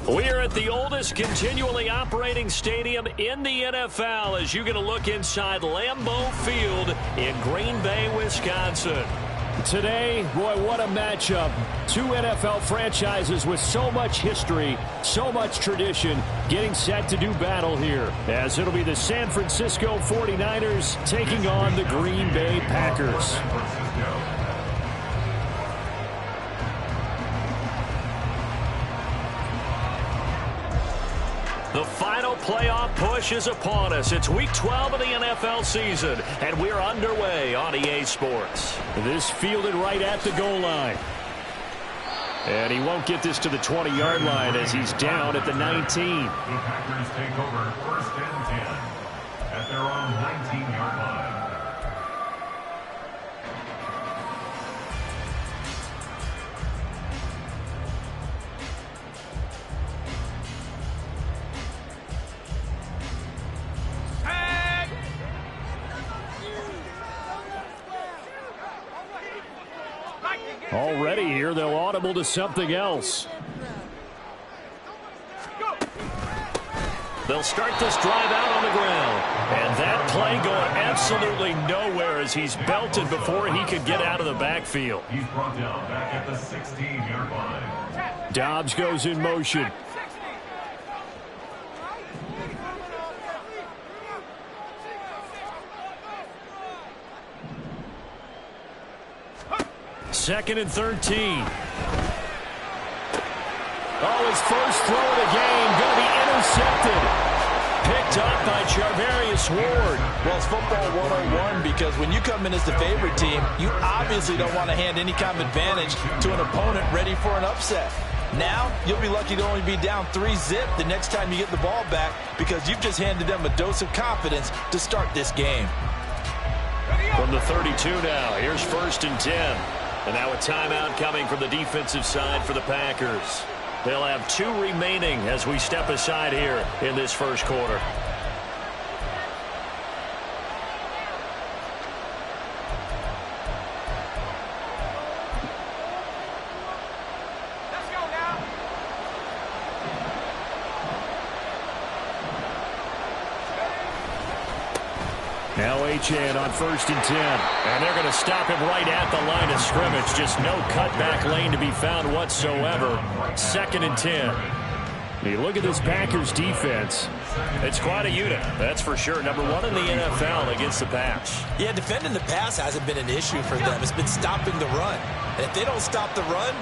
We are at the oldest continually operating stadium in the NFL as you get a look inside Lambeau Field in Green Bay, Wisconsin. Today, boy, what a matchup. Two NFL franchises with so much history, so much tradition, getting set to do battle here. As it'll be the San Francisco 49ers taking on the Green Bay Packers. The final playoff push is upon us. It's Week 12 of the NFL season, and we're underway on EA Sports. This fielded right at the goal line. And he won't get this to the 20-yard line as he's down at the 19. The Packers take over 1st and 10 at their own 19-yard line. Already here, they'll audible to something else. They'll start this drive out on the ground. And that play going absolutely nowhere as he's belted before he could get out of the backfield. He's brought down back at the 16-yard line. Dobbs goes in motion. Second and 13. Oh, his first throw of the game going to be intercepted. Picked up by Charvarius Ward. Well, it's football 101 because when you come in as the favorite team, you obviously don't want to hand any kind of advantage to an opponent ready for an upset. Now, you'll be lucky to only be down 3-zip the next time you get the ball back because you've just handed them a dose of confidence to start this game. From the 32 now, here's 1st and 10. And now a timeout coming from the defensive side for the Packers. They'll have 2 remaining as we step aside here in this first quarter. Let's go now. Now Achane on 1st and 10. And they're going to stop him right at the line of scrimmage. Just no cutback lane to be found whatsoever. 2nd and 10. You look at this Packers defense. It's quite a unit, that's for sure. Number 1 in the NFL against the pass. Yeah, defending the pass hasn't been an issue for them. It's been stopping the run. And if they don't stop the run,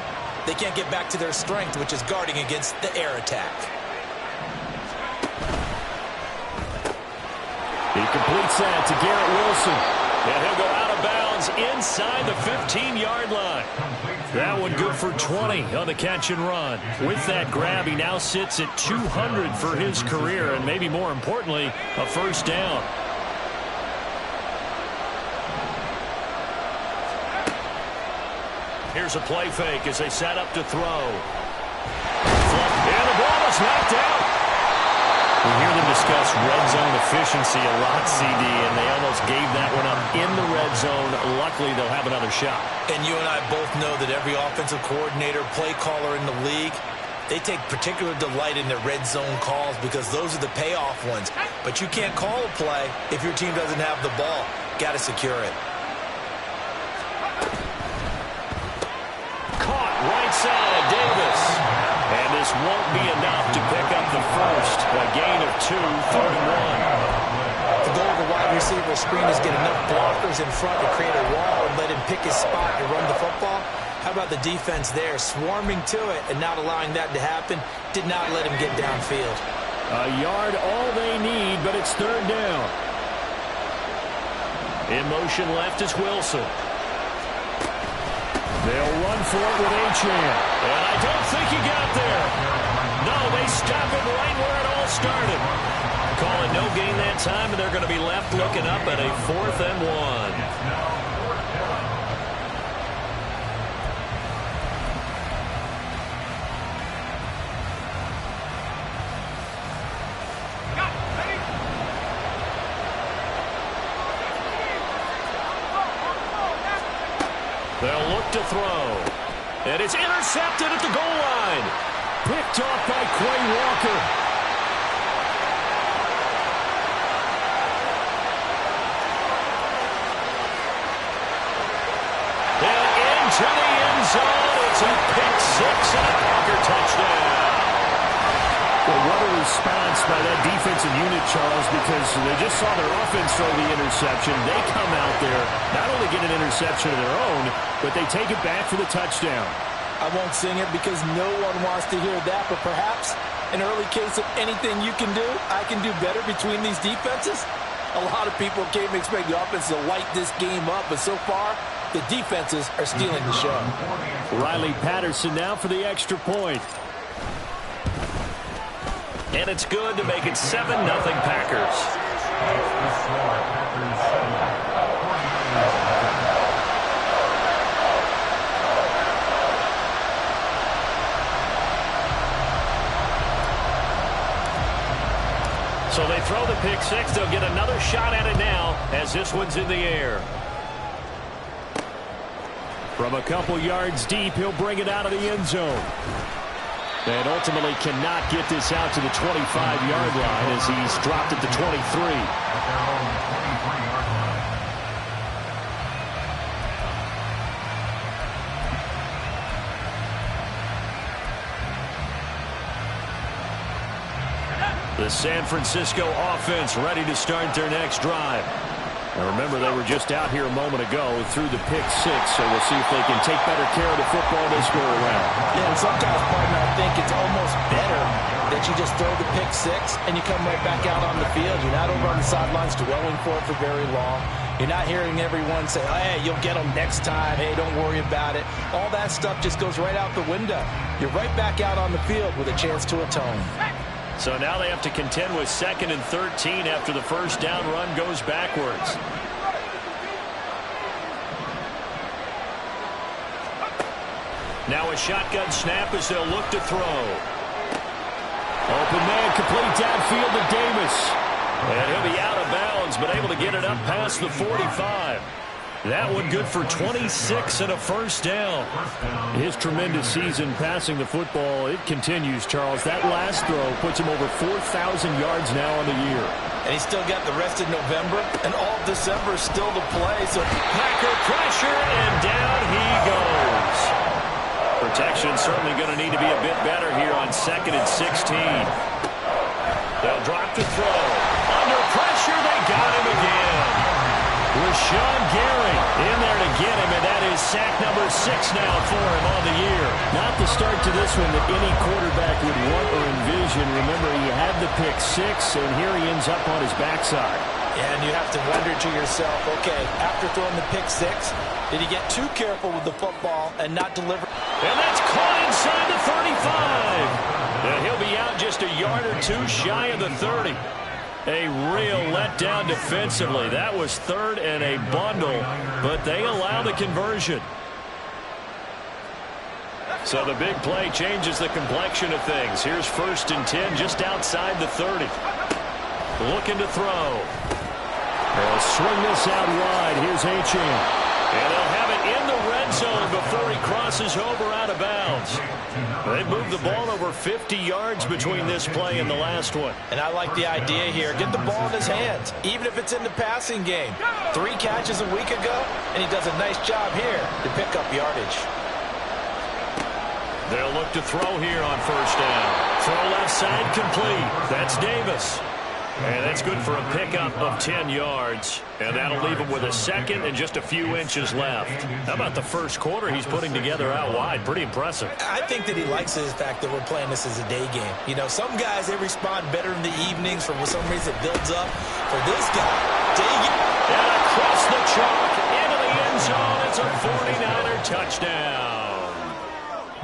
they can't get back to their strength, which is guarding against the air attack. He completes that to Garrett Wilson. And he'll go out of bounds inside the 15-yard line. That one good for 20 on the catch and run. With that grab, he now sits at 200 for his career, and maybe more importantly, a first down. Here's a play fake as they set up to throw. And the ball is knocked out. We hear them discuss red zone efficiency a lot, CD, and they almost gave that one up in the red zone. Luckily, they'll have another shot. And you and I both know that every offensive coordinator, play caller in the league, they take particular delight in their red zone calls because those are the payoff ones. But you can't call a play if your team doesn't have the ball. Got to secure it. Caught right side, Davis. And this won't be enough to pick up the first. A gain of 2, 3rd and 1. The goal of the wide receiver screen is get enough blockers in front to create a wall and let him pick his spot and run the football. How about the defense there, swarming to it and not allowing that to happen? Did not let him get downfield. A yard all they need, but it's 3rd down. In motion left is Wilson. They'll run for it with Achane. And I don't think he got there. No, they stop him right where it all started. time, and they're going to be left looking up at a 4th and 1. They'll look to throw. And it's intercepted at the goal line. Picked off by Quay Walker. And into the end zone. It's a pick 6 and a Packer touchdown. Well, what a response by that defensive unit, Charles, because they just saw their offense throw the interception. They come out there, not only get an interception of their own, but they take it back for the touchdown. I won't sing it because no one wants to hear that, but perhaps an early case of anything you can do, I can do better between these defenses. A lot of people came to expect the offense to light this game up, but so far, the defenses are stealing the show. Riley Patterson now for the extra point. And it's good to make it 7-0 Packers. So they throw the pick 6. They'll get another shot at it now as this one's in the air. From a couple yards deep, he'll bring it out of the end zone. And ultimately cannot get this out to the 25-yard line as he's dropped at the 23. The San Francisco offense ready to start their next drive. Now remember, they were just out here a moment ago through the pick 6, so we'll see if they can take better care of the football this go around. Yeah, and sometimes, partner, I think it's almost better that you just throw the pick 6 and you come right back out on the field. You're not over on the sidelines dwelling for it for very long. You're not hearing everyone say, hey, you'll get them next time. Hey, don't worry about it. All that stuff just goes right out the window. You're right back out on the field with a chance to atone. So now they have to contend with 2nd and 13 after the first down run goes backwards. Now a shotgun snap as they'll look to throw. Open man, complete downfield to Davis. And he'll be out of bounds, but able to get it up past the 45. That one good for 26 and a first down. His tremendous season passing the football, it continues, Charles. That last throw puts him over 4,000 yards now on the year. And he's still got the rest of November and all of December still to play. So Packer pressure, and down he goes. Protection certainly going to need to be a bit better here on 2nd and 16. They'll drop to throw. Under pressure, they got him again. Rashawn Gary in there to get him, and that is sack number 6 now for him on the year. Not the start to this one that any quarterback would want or envision. Remember, he had the pick 6, and here he ends up on his backside. And you have to wonder to yourself, okay, after throwing the pick 6, did he get too careful with the football and not deliver? And that's caught inside the 35. And he'll be out just a yard or two shy of the 30. A real letdown defensively. That was 3rd and a bundle, but they allow the conversion. So the big play changes the complexion of things. Here's 1st and 10 just outside the 30. Looking to throw. They'll swing this out wide. Here's Achane. And they'll have it in the red zone before he crosses over out of bounds. They moved the ball over 50 yards between this play and the last one. And I like the idea here. Get the ball in his hands, even if it's in the passing game. 3 catches a week ago, and he does a nice job here to pick up yardage. They'll look to throw here on 1st down. Throw left side complete. That's Davis. And that's good for a pickup of 10 yards. And that'll leave him with a 2nd and just a few inches left. How about the first quarter he's putting together out wide? Pretty impressive. I think that he likes the fact that we're playing this as a day game. You know, some guys, they respond better in the evenings. For some reason, it builds up. For this guy, day game. And across the chalk, into the end zone. It's a 49er touchdown.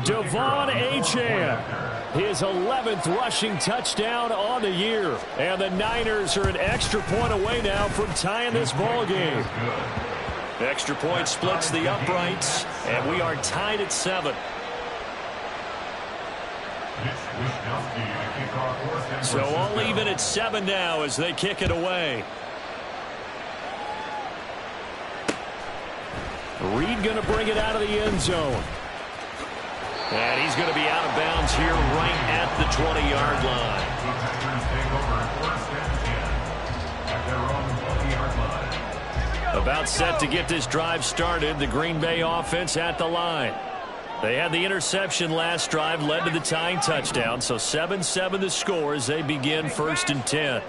Devon Achane. His 11th rushing touchdown on the year. And the Niners are an extra point away now from tying this ball game. Extra point splits the uprights, and we are tied at 7. So all even at 7 now as they kick it away. Reed going to bring it out of the end zone. And he's going to be out of bounds here right at the 20-yard line. About set to get this drive started. The Green Bay offense at the line. They had the interception last drive, led to the tying touchdown. So 7-7 the score as they begin 1st and 10.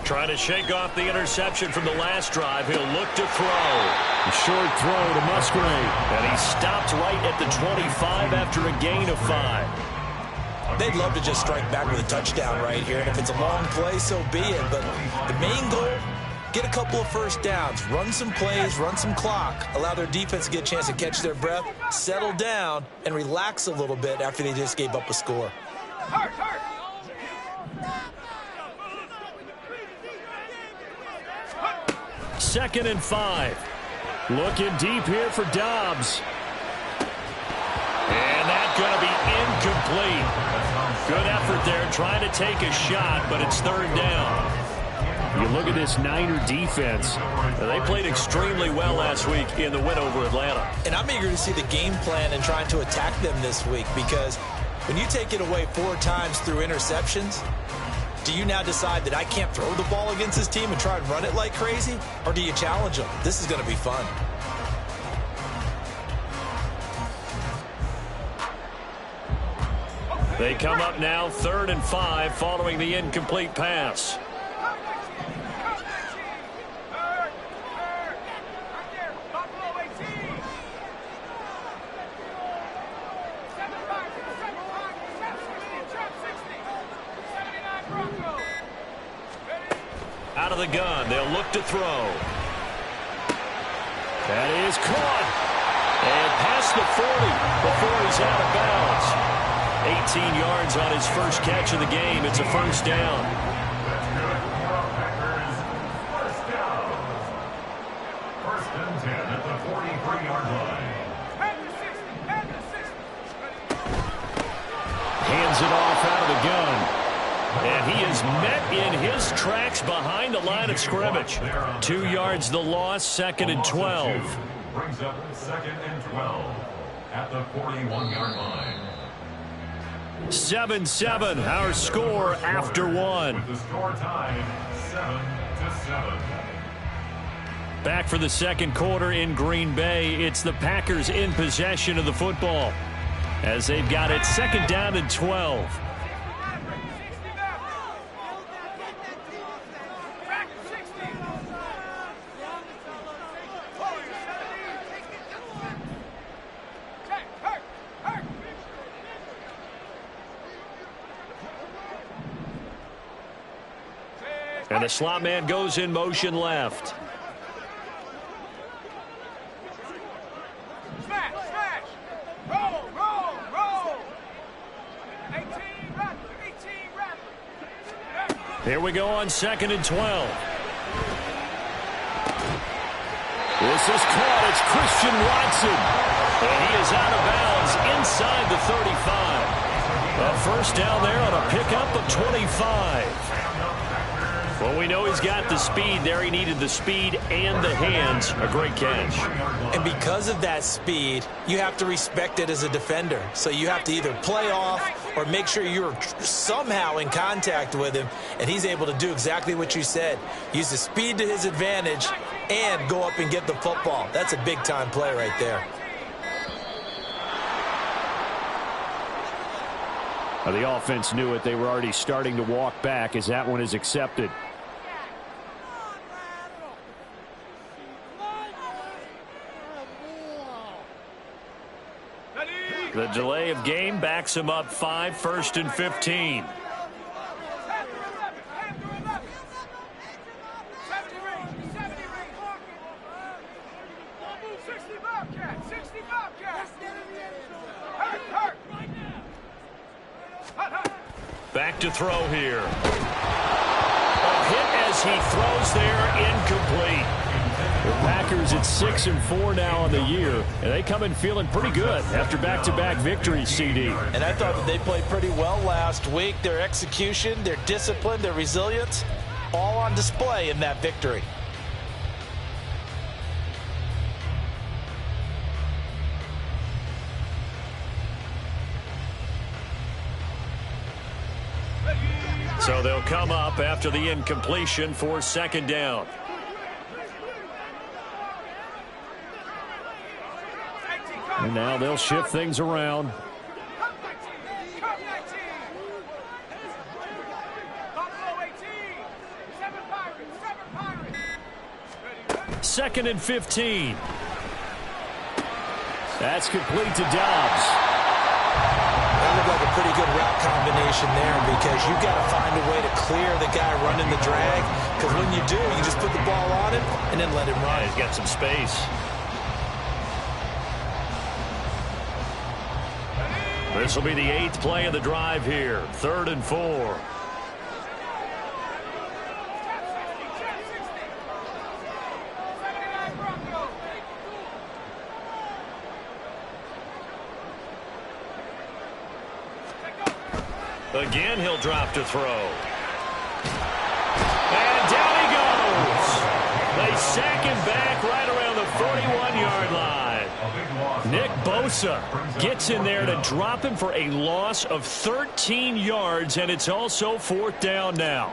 Trying to shake off the interception from the last drive. He'll look to throw. A short throw to Musgrave. And he stopped right at the 25 after a gain of 5. They'd love to just strike back with a touchdown right here. And if it's a long play, so be it. But the main goal, get a couple of first downs. Run some plays, run some clock. Allow their defense to get a chance to catch their breath, settle down, and relax a little bit after they just gave up a score. Second and 5. Looking deep here for Dobbs. And that's going to be incomplete. Good effort there trying to take a shot, but it's 3rd down. You look at this Niner defense. They played extremely well last week in the win over Atlanta. And I'm eager to see the game plan and trying to attack them this week, because when you take it away 4 times through interceptions, do you now decide that I can't throw the ball against this team and try and run it like crazy? Or do you challenge them? This is going to be fun. They come up now 3rd and 5 following the incomplete pass. Out of the gun, they'll look to throw. That is caught. And past the 40 before he's out of bounds. 18 yards on his first catch of the game. It's a 1st down. First and 10 at the 43-yard line. Hands it off out of the gun. And he is met in his tracks behind the line of scrimmage. 2 yards the loss, 2nd and 12. Brings up 2nd and 12 at the 41-yard line. 7-7, our score after 1. With the score tied 7-7. Back for the second quarter in Green Bay. It's the Packers in possession of the football as they've got it 2nd down and 12. And the slot man goes in motion left. Smash, smash. Roll, roll, roll. 18 rapid. Here we go on 2nd and 12. This is caught. It's Christian Watson. And he is out of bounds inside the 35. A 1st down there on a pickup of 25. Well, we know he's got the speed there. He needed the speed and the hands. A great catch. And because of that speed, you have to respect it as a defender. So you have to either play off or make sure you're somehow in contact with him. And he's able to do exactly what you said. Use the speed to his advantage and go up and get the football. That's a big-time play right there. The offense knew it. They were already starting to walk back as that one is accepted. The delay of game backs him up 5, 1st and 15. Back to throw here. A hit as he throws there, incomplete. The Packers at 6-4 now on the year, and they come in feeling pretty good after back-to-back victories, CD. And I thought that they played pretty well last week. Their execution, their discipline, their resilience, all on display in that victory. So they'll come up after the incompletion for 2nd down. And now they'll shift things around. Second and 15. That's complete to Dobbs. That looked like a pretty good route combination there because you've got to find a way to clear the guy running the drag. Because when you do, you just put the ball on him and then let him run. Yeah, he's got some space. This will be the 8th play of the drive here. 3rd and 4. Again, he'll drop to throw. And down he goes. They sack him back right around the 41-yard line. Nick Bosa gets in there to drop him for a loss of 13 yards, and it's also 4th down now.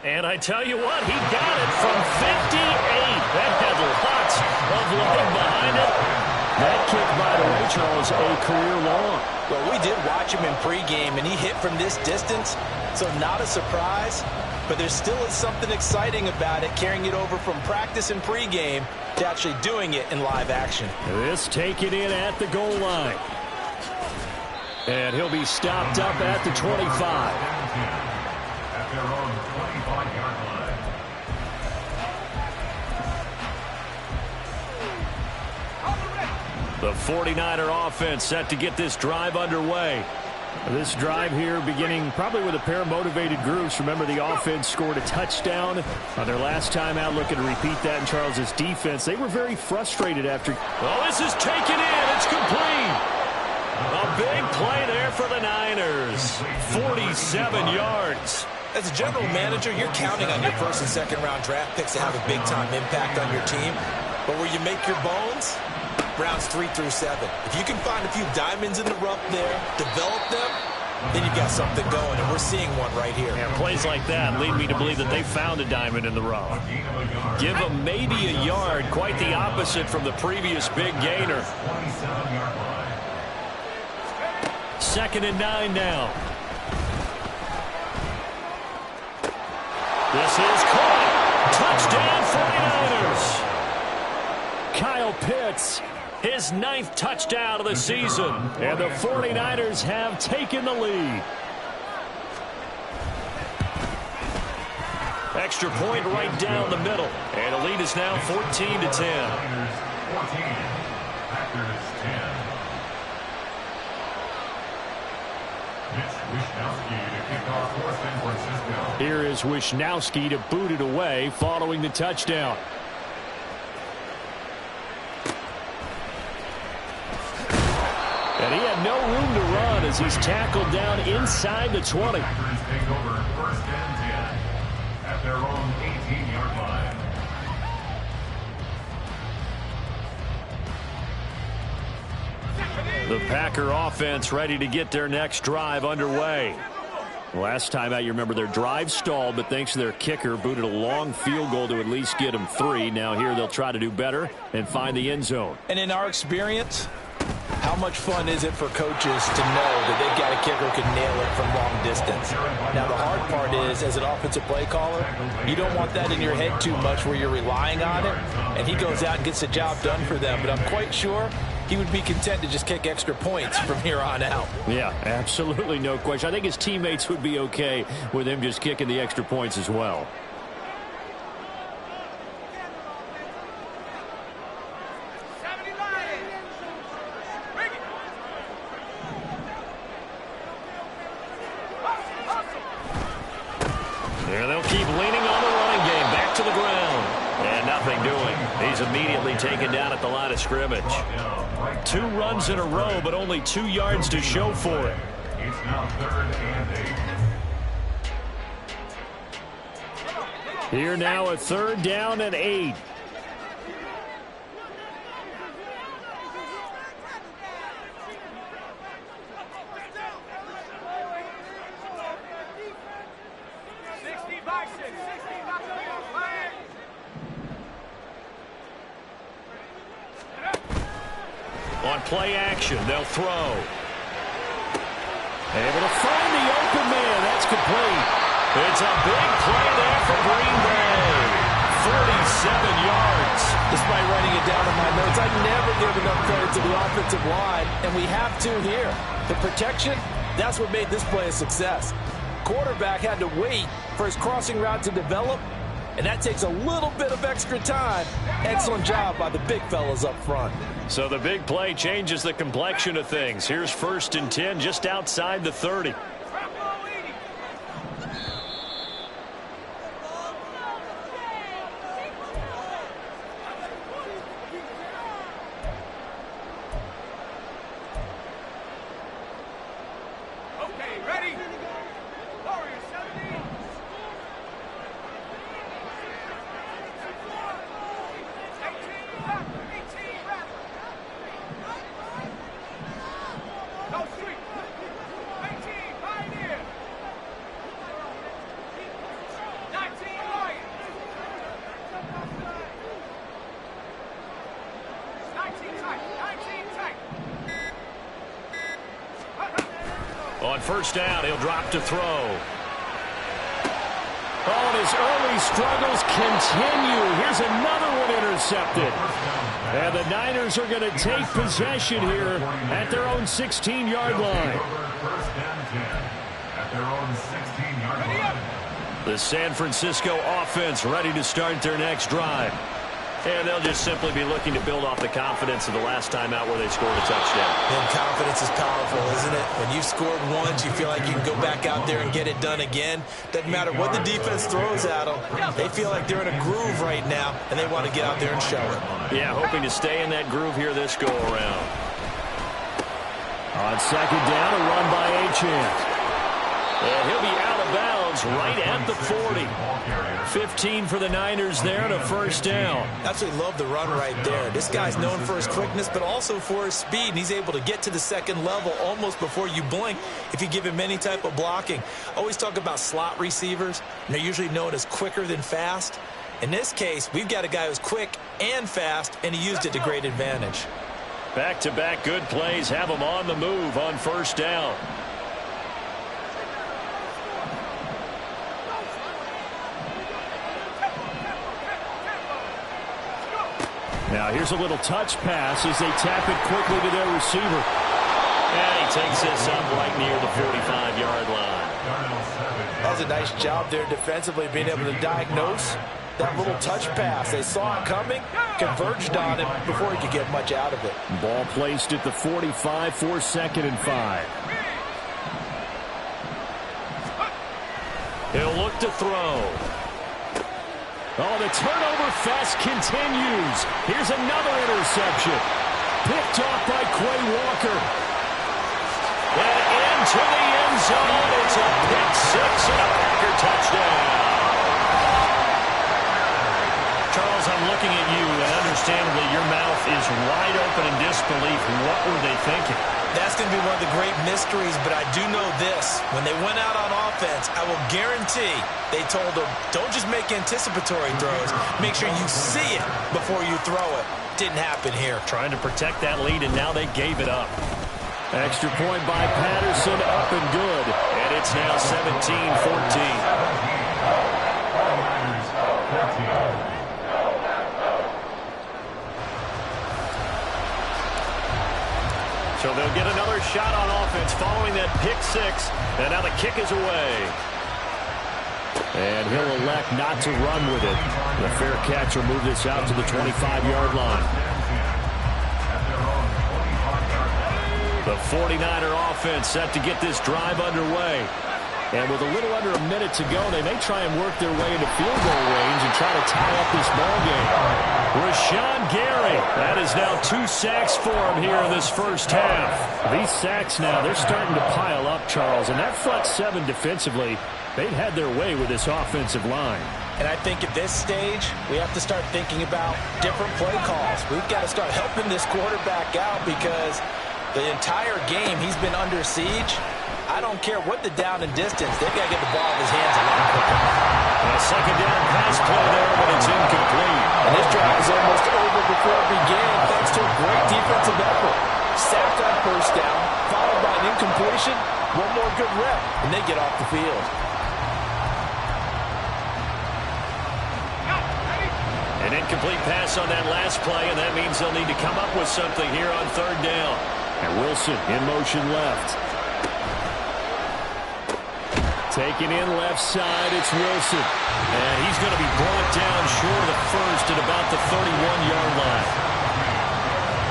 And I tell you what, he got it from 58. That had lots of leg behind it. That kick, by the way, Charles, a career long. Well, we did watch him in pregame, and he hit from this distance, so not a surprise. But there still is something exciting about it, carrying it over from practice and pregame to actually doing it in live action. This taken in at the goal line. And he'll be stopped up at the 25. At their own 25-yard line. The 49er offense set to get this drive underway. This drive here beginning probably with a pair of motivated groups. Remember, the offense scored a touchdown on their last time out. Looking to repeat that in Charles's defense. They were very frustrated after. Oh, this is taken in. It's complete. A big play there for the Niners. 47 yards. As a general manager, you're counting on your first and second round draft picks to have a big-time impact on your team. But where you make your bones, rounds 3 through 7. If you can find a few diamonds in the rough there, develop them, then you've got something going, and we're seeing one right here. Yeah, plays like that lead me to believe that they found a diamond in the rough. Give them maybe a yard, quite the opposite from the previous big gainer. 2nd and 9 now. This is caught. Touchdown 49ers. Kyle Pitts, his 9th touchdown of the season. And the 49ers have taken the lead. Extra point right down the middle. And the lead is now 14-10. Packers 10. Wishnowski to kick off for San Francisco. Here is Wishnowski to boot it away following the touchdown. And he had no room to run as he's tackled down inside the 20. Packers take over 1st and 10 at their own 18-yard line. The Packer offense ready to get their next drive underway. Last time out, you remember their drive stalled, but thanks to their kicker, booted a long field goal to at least get them 3. Now here they'll try to do better and find the end zone. And in our experience, How much fun is it for coaches to know that they've got a kicker who can nail it from long distance? Now, the hard part is, as an offensive play caller, you don't want that in your head too much where you're relying on it, and he goes out and gets the job done for them. But I'm quite sure he would be content to just kick extra points from here on out. Yeah, absolutely no question. I think his teammates would be okay with him just kicking the extra points as well. Here they'll keep leaning on the running game. Back to the ground. And nothing doing. He's immediately taken down at the line of scrimmage. 2 runs in a row, but only 2 yards to show for it. It's now 3rd and 8. Here now a 3rd down and 8. On play action, they'll throw. Able to find the open man. That's complete. It's a big play there for Green Bay. 47 yards. Despite writing it down in my notes, I never give enough credit to the offensive line, and we have to here. The protection, that's what made this play a success. Quarterback had to wait for his crossing route to develop, and that takes a little bit of extra time. Excellent job by the big fellas up front. So the big play changes the complexion of things. Here's 1st and 10 just outside the 30. Okay, ready? Warriors 17. Go street. 18, Pioneer. 19, Lions. 19 tight. 19 tight. On 1st down, he'll drop to throw. Oh, and his early struggles continue. Here's another one intercepted. And the Niners are going to take possession here at their own 16-yard line. 1st and 10 at their own 16-yard line. The San Francisco offense ready to start their next drive. And they'll just simply be looking to build off the confidence of the last time out where they scored a touchdown. And confidence is powerful, isn't it? When you've scored once, you feel like you can go back out there and get it done again. Doesn't matter what the defense throws at them. They feel like they're in a groove right now, and they want to get out there and show it. Yeah, hoping to stay in that groove here this go-around. On 2nd down, a run by Achane. And he'll be out of bounds right at the 40. 15 for the Niners there and a 1st down. Absolutely love the run right there. This guy's known for his quickness, but also for his speed. And he's able to get to the 2nd level almost before you blink if you give him any type of blocking. Always talk about slot receivers, and they're usually known as quicker than fast. In this case, we've got a guy who's quick and fast, and he used it to great advantage. Back-to-back good plays have him on the move on 1st down. Now here's a little touch pass as they tap it quickly to their receiver. And he takes this up right near the 45-yard line. That was a nice job there defensively, being able to diagnose that little touch pass. They saw it coming, converged on him before he could get much out of it. Ball placed at the 45 for 2nd and 5. He'll look to throw. Oh, the turnover fest continues. Here's another interception. Picked off by Quay Walker. And into the end zone. It's a pick 6 and a Packer touchdown. Charles, I'm looking at you, and understandably your mouth is wide open in disbelief. What were they thinking? That's going to be one of the great mysteries, but I do know this. When they went out on offense, I will guarantee they told them, don't just make anticipatory throws. Make sure you see it before you throw it. didn't happen here. Trying to protect that lead, and now they gave it up. Extra point by Patterson, up and good. And it's now 17-14. So they'll get another shot on offense following that pick six. And now the kick is away. And he'll elect not to run with it. The fair catch will move this out to the 25-yard line. The 49er offense set to get this drive underway. And with a little under a minute to go, they may try and work their way into field goal range and try to tie up this ball game. Rashawn Gary. That is now 2 sacks for him here in this first half. These sacks now, they're starting to pile up, Charles. And that front seven defensively, they've had their way with this offensive line. And I think at this stage, we have to start thinking about different play calls. We've got to start helping this quarterback out because the entire game he's been under siege. I don't care what the down and distance. They've got to get the ball in his hands a lot quicker. A second down pass play there, but it's incomplete. And this drive is almost over before it began thanks to a great defensive effort. Sacked on first down, followed by an incompletion. One more good rep, and they get off the field. An incomplete pass on that last play, and that means they'll need to come up with something here on third down. And Wilson in motion left. Taking in left side, it's Wilson. And he's going to be brought down short of the first at about the 31-yard line.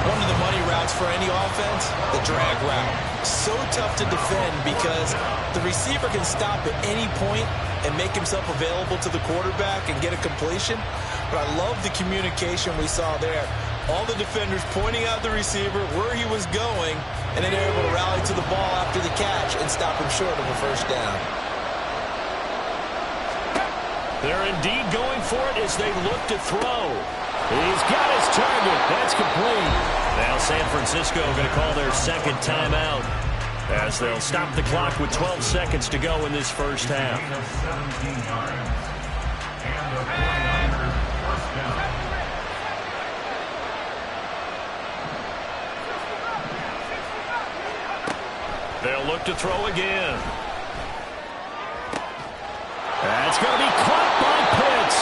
One of the money routes for any offense, the drag route. So tough to defend because the receiver can stop at any point and make himself available to the quarterback and get a completion. But I love the communication we saw there. All the defenders pointing out the receiver where he was going, and then they're able to rally to the ball after the catch and stop him short of a first down. They're indeed going for it as they look to throw. He's got his target. That's complete. Now San Francisco going to call their second timeout as they'll stop the clock with 12 seconds to go in this first half. They'll look to throw again. That's going to be caught by Pitts.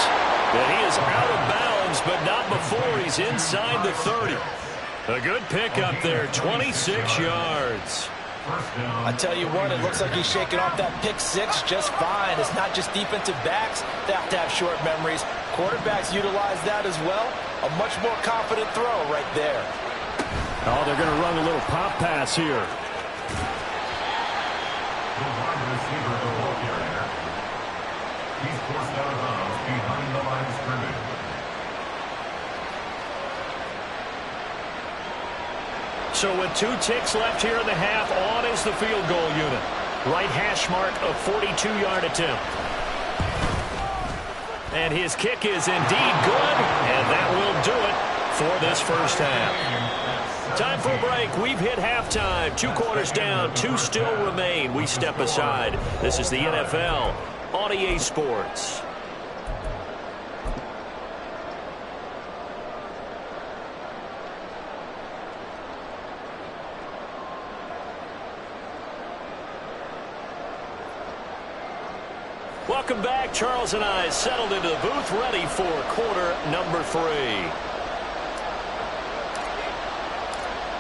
And he is out of bounds, but not before he's inside the 30. A good pickup there, 26 yards. I tell you what, it looks like he's shaking off that pick six just fine. It's not just defensive backs that have to have short memories. Quarterbacks utilize that as well. A much more confident throw right there. Oh, they're going to run a little pop pass here. He's forced out of bounds behind the line of scrimmage. So with 2 ticks left here in the half, on is the field goal unit. Right hash mark of 42-yard attempt. And his kick is indeed good, and that will do it for this first half. Time for a break. We've hit halftime. 2 quarters down, 2 still remain. We step aside. This is the NFL on EA Sports. Welcome back. Charles and I settled into the booth, ready for quarter number 3.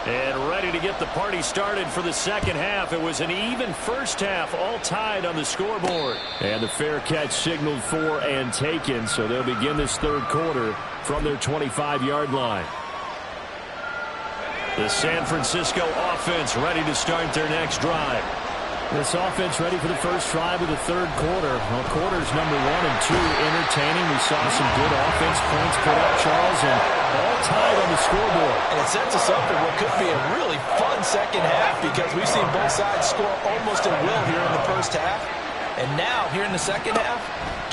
And ready to get the party started for the second half. It was an even first half, all tied on the scoreboard. And the fair catch signaled for and taken, so they'll begin this third quarter from their 25-yard line. The San Francisco offense ready to start their next drive. This offense ready for the first drive of the third quarter. Well, quarters number 1 and 2 entertaining. We saw some good offense points put up, Charles, and all tied on the scoreboard. And it sets us up for what could be a really fun second half because we've seen both sides score almost at will here in the first half. And now, here in the second half,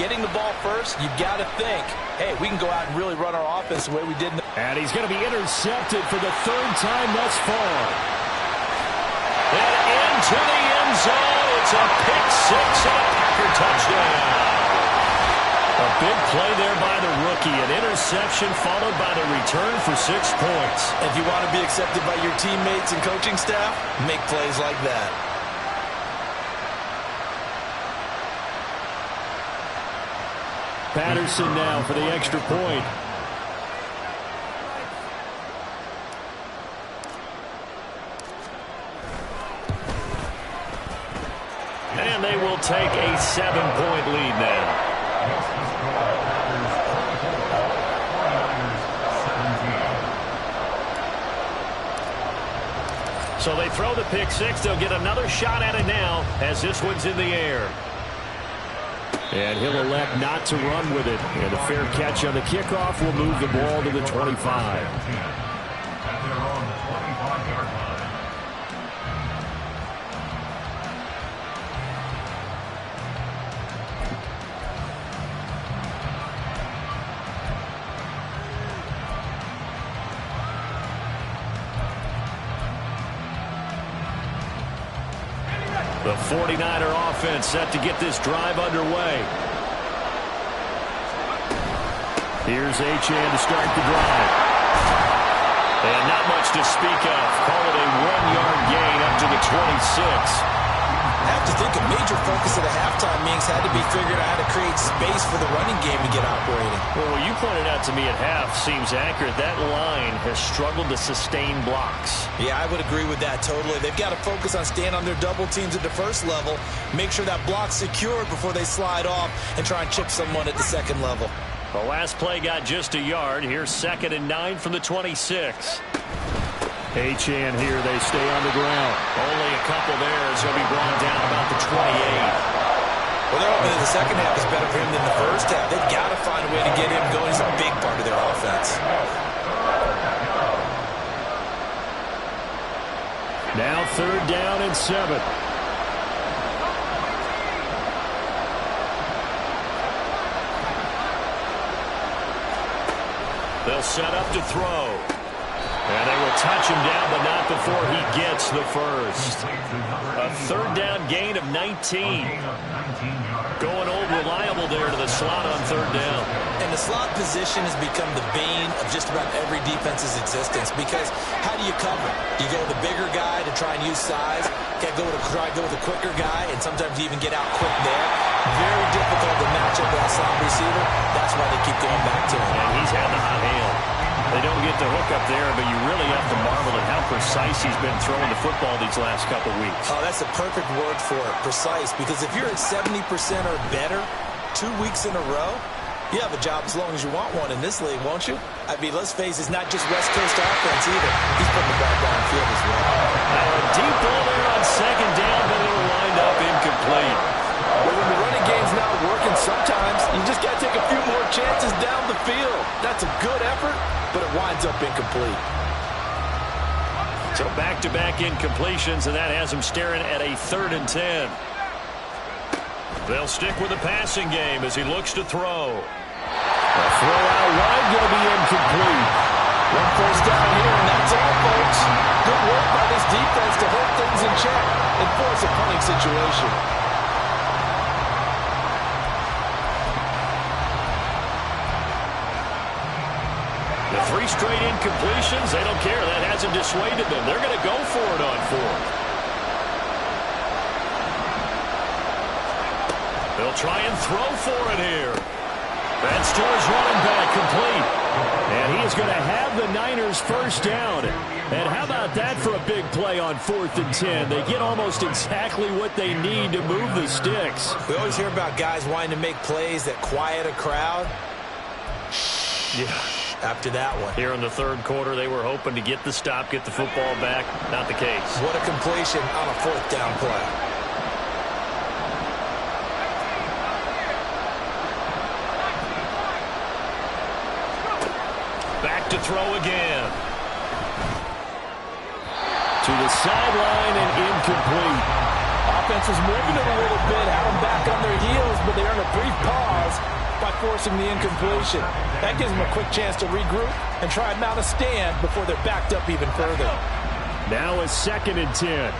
getting the ball first, you've got to think, hey, we can go out and really run our offense the way we did. And he's going to be intercepted for the 3rd time thus far. And into the end zone. It's a pick 6 and a Packer touchdown. A big play there by the rookie. An interception followed by the return for 6 points. If you want to be accepted by your teammates and coaching staff, make plays like that. Patterson now for the extra point. And they will take a 7-point lead now. So they throw the pick six. They'll get another shot at it now as this one's in the air. And he'll elect not to run with it. And a fair catch on the kickoff will move the ball to the 25. The 49er offense set to get this drive underway. Here's Achane to start the drive. And not much to speak of. Call it a 1-yard gain up to the 26. I have to think a major focus of the halftime meetings had to be figuring out how to create space for the running game to get operating. Well, what you pointed out to me at half seems accurate. That line has struggled to sustain blocks. Yeah, I would agree with that totally. They've got to focus on staying on their double teams at the first level, make sure that block's secured before they slide off and try and chip someone at the second level. The last play got just a yard. Here's 2nd and 9 from the 26. Achane here, they stay on the ground. Only a couple there as he'll be brought down about the 28. Well, they're hoping that the second half is better for him than the first half. They've got to find a way to get him going. He's a big part of their offense. Now 3rd down and 7. They'll set up to throw. And they will touch him down, but not before he gets the first. A 3rd down gain of 19. Going old reliable there to the slot on 3rd down. And the slot position has become the bane of just about every defense's existence, because how do you cover? Do you go with the bigger guy to try and use size? Can't try to go with a quicker guy, and sometimes you even get out quick there. Very difficult to match up with that slot receiver. That's why they keep going back to him. And he's had the hot hand. They don't get the hook up there, but you really have to marvel at how precise he's been throwing the football these last couple weeks. Oh, that's the perfect word for it, precise, because if you're at 70% or better 2 weeks in a row, you have a job as long as you want one in this league, won't you? I mean, let's face it, it's not just West Coast offense either. He's putting the ball downfield as well. Now a deep ball there on 2nd down, but it'll wind up incomplete. Well, when the running game's not working, sometimes you just got to take a few more chances down the field. That's a good effort, but it winds up incomplete. So back-to-back incompletions, and that has him staring at a 3rd and 10. They'll stick with the passing game as he looks to throw. A throw out wide, going to be incomplete. 1 first down here, and that's all, folks. Good work by this defense to hold things in check and force a punting situation. The 3 straight incompletions, they don't care. That hasn't dissuaded them. They're going to go for it on 4th. They'll try and throw for it here. Van Stewar's running back complete. And he is going to have the Niners first down. And how about that for a big play on 4th and 10? They get almost exactly what they need to move the sticks. We always hear about guys wanting to make plays that quiet a crowd. Yeah. After that one. Here in the 3rd quarter, they were hoping to get the stop, get the football back. Not the case. What a completion on a 4th down play. Back to throw again. To the sideline and incomplete. Offense was moving it a little bit, had them back on their heels, but they earned a brief pause by forcing the incompletion. That gives them a quick chance to regroup and try and mount a stand before they're backed up even further. Now a 2nd and 10.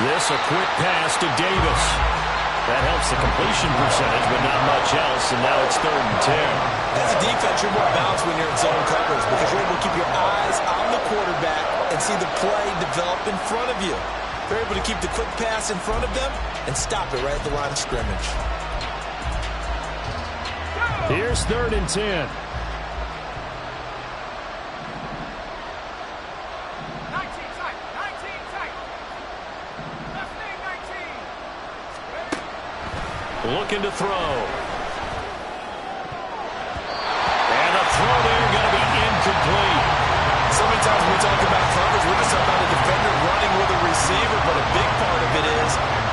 This a quick pass to Davis. That helps the completion percentage, but not much else, and now it's 3rd and 10. As a defense, you're more balanced when you're in zone coverage because you're able to keep your eyes on the quarterback and see the play develop in front of you. They're able to keep the quick pass in front of them and stop it right at the line of scrimmage. Here's 3rd and 10. 19 tight. 19 tight. Left wing 19. Looking to throw. And a throw there going to be incomplete. So many times when we talk about coverage, we're just talking about a defender running with a receiver, but a big part of it is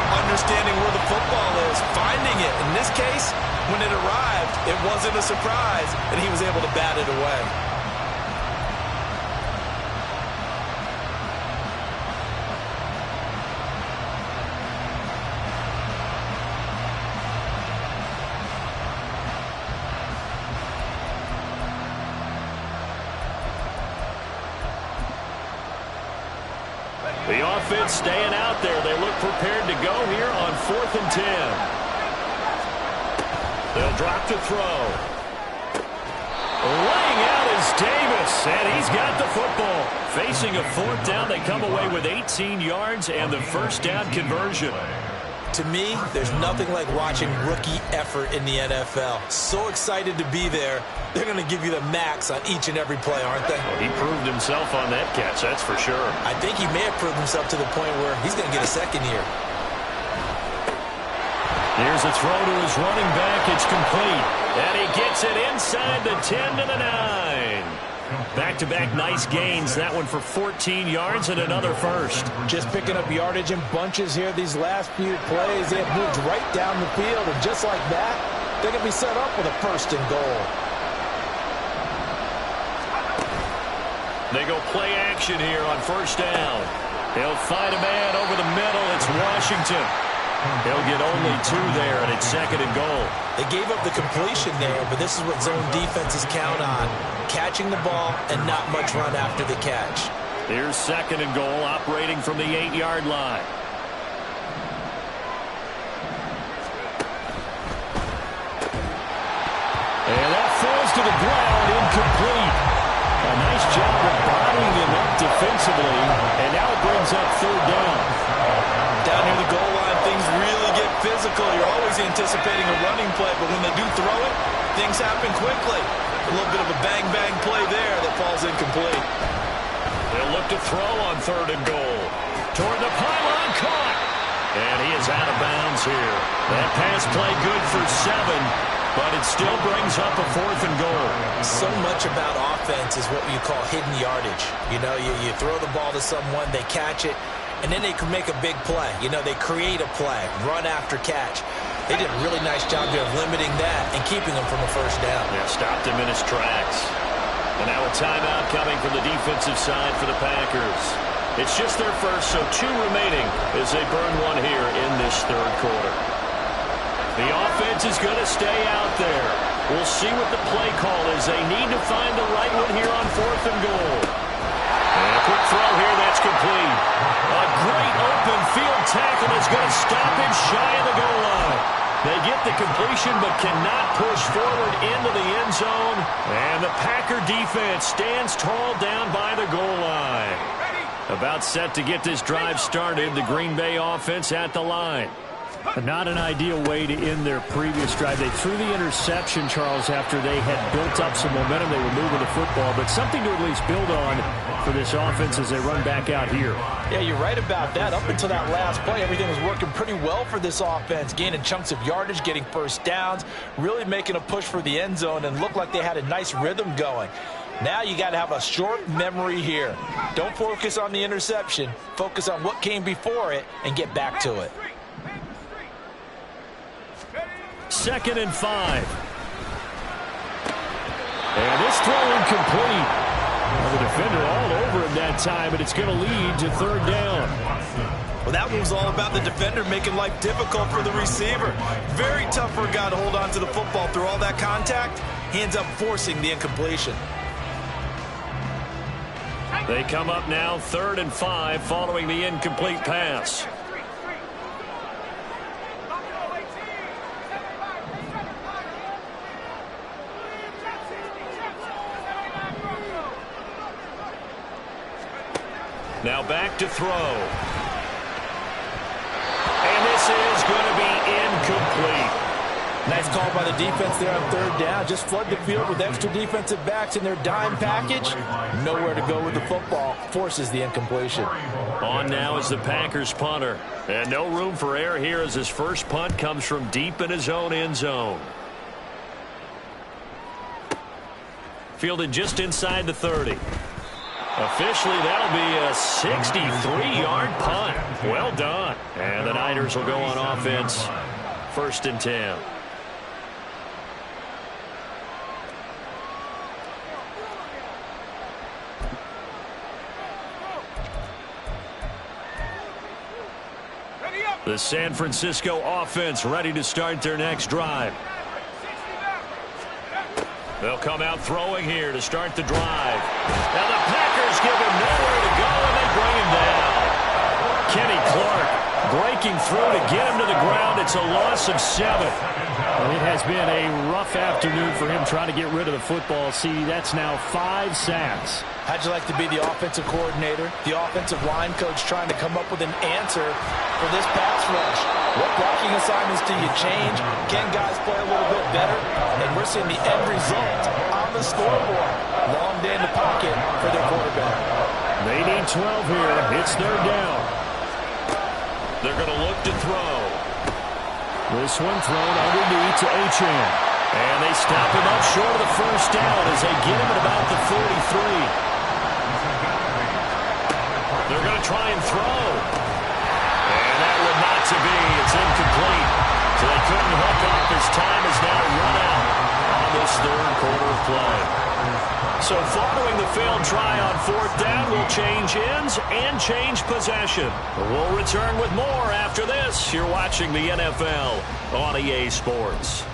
understanding where the football is, finding it. In this case, when it arrived, it wasn't a surprise, and he was able to bat it away. The offense staying out there. They look prepared to go here on 4th and 10. They'll drop to throw. Laying out is Davis, and he's got the football. Facing a 4th down, they come away with 18 yards and the 1st down conversion. To me, there's nothing like watching rookie effort in the NFL. So excited to be there. They're going to give you the max on each and every play, aren't they? Well, he proved himself on that catch, that's for sure. I think he may have proved himself to the point where he's going to get a second year. Here's a throw to his running back. It's complete. And he gets it inside the 10 to the 9. Back-to-back nice gains. That one for 14 yards and another 1st. Just picking up yardage in bunches here these last few plays. They have moved right down the field, and just like that, they're going to be set up with a 1st and goal. They go play action here on 1st down. He'll find a man over the middle. It's Washington. He'll get only 2 there, and it's 2nd and goal. They gave up the completion there, but this is what zone defenses count on. Catching the ball and not much run after the catch. Here's 2nd and goal, operating from the 8-yard line. And that falls to the ground, incomplete. A nice job of bottling him up defensively, and now it brings up 3rd down. Down near the goal line, things really get physical. You're always anticipating a running play, but when they do throw it, things happen quickly. A little bit of a bang-bang play there that falls incomplete. They'll look to throw on 3rd and goal. Toward the pylon, caught. And he is out of bounds here. That pass play good for 7, but it still brings up a 4th and goal. So much about offense is what you call hidden yardage. You know, you throw the ball to someone, they catch it, and then they can make a big play. You know, they create a play, run after catch. They did a really nice job there of limiting that and keeping them from a 1st down. Yeah, stopped him in his tracks. And now a timeout coming from the defensive side for the Packers. It's just their 1st, so 2 remaining as they burn 1 here in this 3rd quarter. The offense is going to stay out there. We'll see what the play call is. They need to find the right one here on 4th and goal. And a quick throw here, that's complete. A great open field tackle is going to stop him shy of the goal line. They get the completion but cannot push forward into the end zone. And the Packer defense stands tall down by the goal line. About set to get this drive started, the Green Bay offense at the line. Not an ideal way to end their previous drive. They threw the interception, Charles, after they had built up some momentum. They were moving the football, but something to at least build on for this offense as they run back out here. Yeah, you're right about that. Up until that last play, everything was working pretty well for this offense, gaining chunks of yardage, getting 1st downs, really making a push for the end zone, and looked like they had a nice rhythm going. Now you got to have a short memory here. Don't focus on the interception. Focus on what came before it and get back to it. 2nd and 5. And this throw incomplete. Well, the defender all over him that time, but it's going to lead to 3rd down. Well, that one was all about the defender making life difficult for the receiver. Very tough for a guy to hold on to the football through all that contact. He ends up forcing the incompletion. They come up now 3rd and 5 following the incomplete pass. Now back to throw. And this is going to be incomplete. Nice call by the defense there on third down. Just flood the field with extra defensive backs in their dime package. Nowhere to go with the football. Forces the incompletion. On now is the Packers punter. And no room for error here as his first punt comes from deep in his own end zone. Fielded just inside the 30. Officially, that'll be a 63-yard punt. Well done. And the Niners will go on offense. 1st and 10. The San Francisco offense ready to start their next drive. They'll come out throwing here to start the drive. Now the Packers give him nowhere to go, and they bring him down. Kenny Clark breaking through to get him to the ground. It's a loss of 7. Well, it has been a rough afternoon for him trying to get rid of the football. See, that's now 5 sacks. How'd you like to be the offensive coordinator, the offensive line coach trying to come up with an answer for this pass rush? What blocking assignments do you change? Can guys play a little bit better? And we're seeing the end result on the scoreboard. Long day in the pocket for their quarterback. They need 12 here. It's 3rd down. They're going to look to throw. This one thrown underneath to Achane. And they stop him up short of the 1st down as they get him at about the 43. They're going to try and throw. And that would not to be. It's incomplete. So they couldn't hook up. His time is now run out on this 3rd quarter of play. So following the failed try on 4th down, we'll change ends and change possession. We'll return with more after this. You're watching the NFL on EA Sports.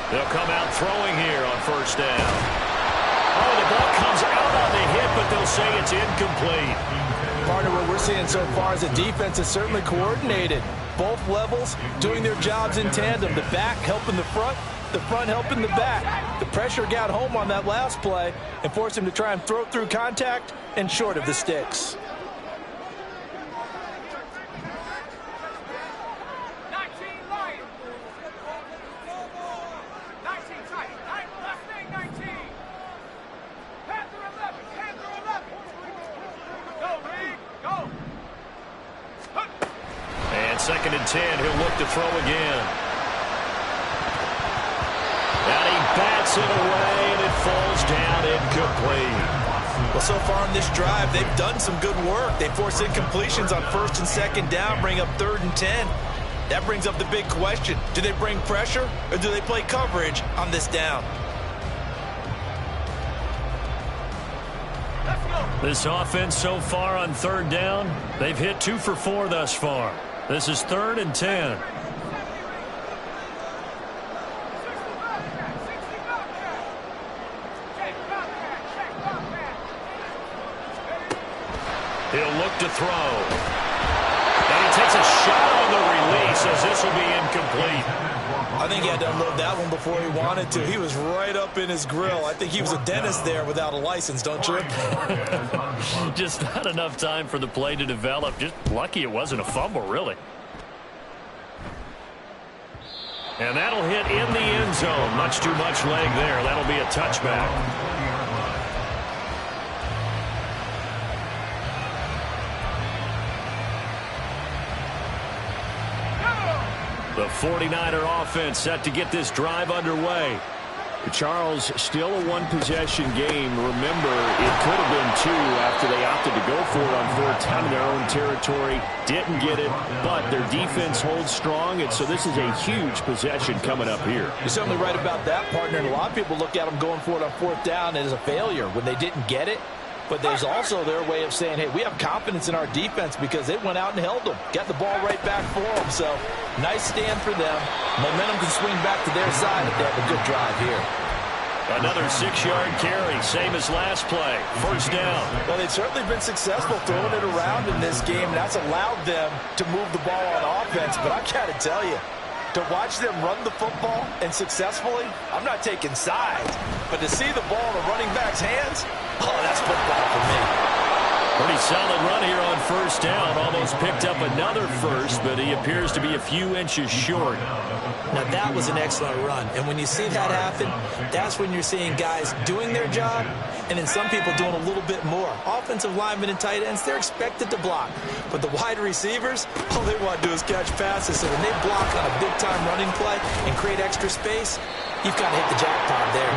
They'll come out throwing here on 1st down. Oh, the ball comes out on the hit, but they'll say it's incomplete. Partner, what we're seeing so far is the defense is certainly coordinated. Both levels doing their jobs in tandem. The back helping the front helping the back. The pressure got home on that last play and forced him to try and throw through contact and short of the sticks. And 2nd and 10, he'll look to throw again. And he bats it away, and it falls down incomplete. Well, so far on this drive, they've done some good work. They force incompletions on 1st and 2nd down, bring up 3rd and 10. That brings up the big question. Do they bring pressure, or do they play coverage on this down? This offense so far on 3rd down, they've hit 2 for 4 thus far. This is 3rd and 10. He'll look to throw. And he takes a shot on the release as this will be incomplete. I think he had to unload that one before he wanted to. He was right up in his grill. I think he was a dentist there without a license, don't you? Just not enough time for the play to develop. Just lucky it wasn't a fumble, really. And that'll hit in the end zone. Much too much leg there. That'll be a touchback. The 49er offense set to get this drive underway. Charles, still a one-possession game. Remember, it could have been two after they opted to go for it on fourth down in their own territory. Didn't get it, but their defense holds strong, and so this is a huge possession coming up here. You're certainly right about that, partner, and a lot of people look at them going for it on fourth down as a failure when they didn't get it. But there's also their way of saying, hey, we have confidence in our defense because they went out and held them. Got the ball right back for them. So, nice stand for them. Momentum can swing back to their side if they have a good drive here. Another 6-yard carry, same as last play. First down. Well, they've certainly been successful throwing it around in this game. That's allowed them to move the ball on offense. But I got to tell you, to watch them run the football and successfully, I'm not taking sides. But to see the ball in the running back's hands, oh, that's football for me. Pretty solid run here on first down. Almost picked up another first, but he appears to be a few inches short. Now, that was an excellent run. And when you see that happen, that's when you're seeing guys doing their job and then some people doing a little bit more. Offensive linemen and tight ends, they're expected to block. But the wide receivers, all they want to do is catch passes. So when they block on a big-time running play and create extra space, you've got to hit the jackpot there.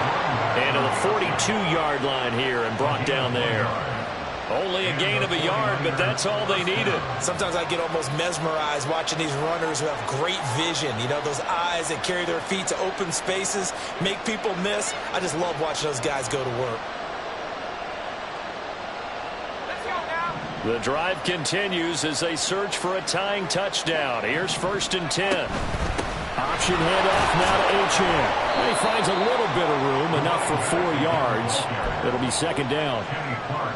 And to the 42-yard line here and brought down there. Only a gain of a yard, but that's all they needed. Sometimes I get almost mesmerized watching these runners who have great vision. You know, those eyes that carry their feet to open spaces, make people miss. I just love watching those guys go to work. Let's go now. The drive continues as they search for a tying touchdown. Here's 1st and 10. Option handoff now to Achane. He finds a little bit of room, enough for 4 yards. It'll be 2nd down.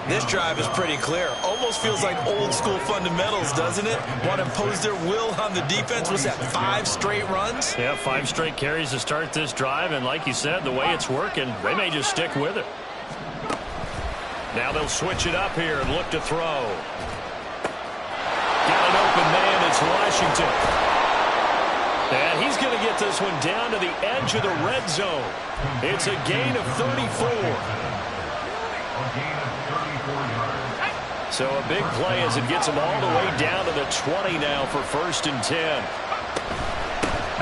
This drive is pretty clear. Almost feels like old school fundamentals, doesn't it? Want to impose their will on the defense. Was that 5 straight runs? Yeah, 5 straight carries to start this drive, and like you said, the way it's working, they may just stick with it. Now they'll switch it up here and look to throw. Got an open man, it's Washington. And he's going to get this one down to the edge of the red zone. It's a gain of 34. So a big play as it gets him all the way down to the 20 now for 1st and 10.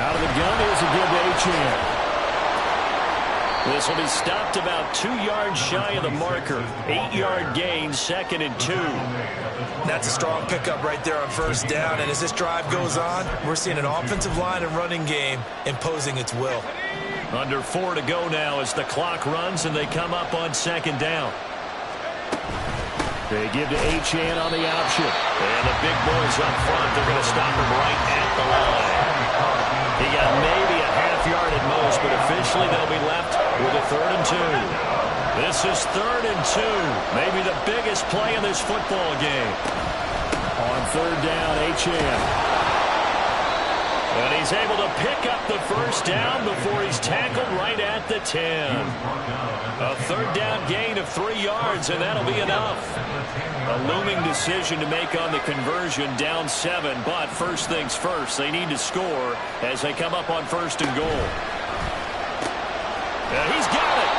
Out of the gun is a give to Achane. This will be stopped about 2 yards shy of the marker. 8-yard gain, 2nd and 2. That's a strong pickup right there on first down. And as this drive goes on, we're seeing an offensive line and running game imposing its will. Under 4 to go now as the clock runs and they come up on 2nd down. They give to Achane on the option. And the big boys up front, they're going to stop him right at the line. He got maybe a half yard at most, but officially they'll be left with a 3rd and 2. This is 3rd and 2. Maybe the biggest play in this football game. On 3rd down, Achane. And he's able to pick up the first down before he's tackled right at the 10. A 3rd down gain of 3 yards, and that'll be enough. A looming decision to make on the conversion, down 7. But first things first, they need to score as they come up on 1st and goal. And he's got it.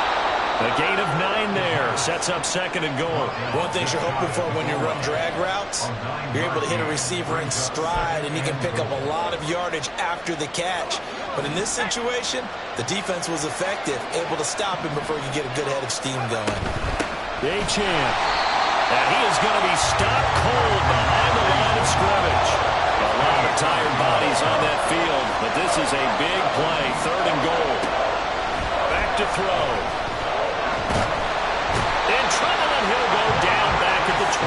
A gain of 9 there. Sets up 2nd and goal. One thing you're hoping for when you run drag routes, you're able to hit a receiver in stride, and he can pick up a lot of yardage after the catch. But in this situation, the defense was effective, able to stop him before you get a good head of steam going. Achane. And he is going to be stopped cold behind the line of scrimmage. A lot of tired bodies on that field, but this is a big play. 3rd and goal. Back to throw. In trouble, and he'll go down back at the 12.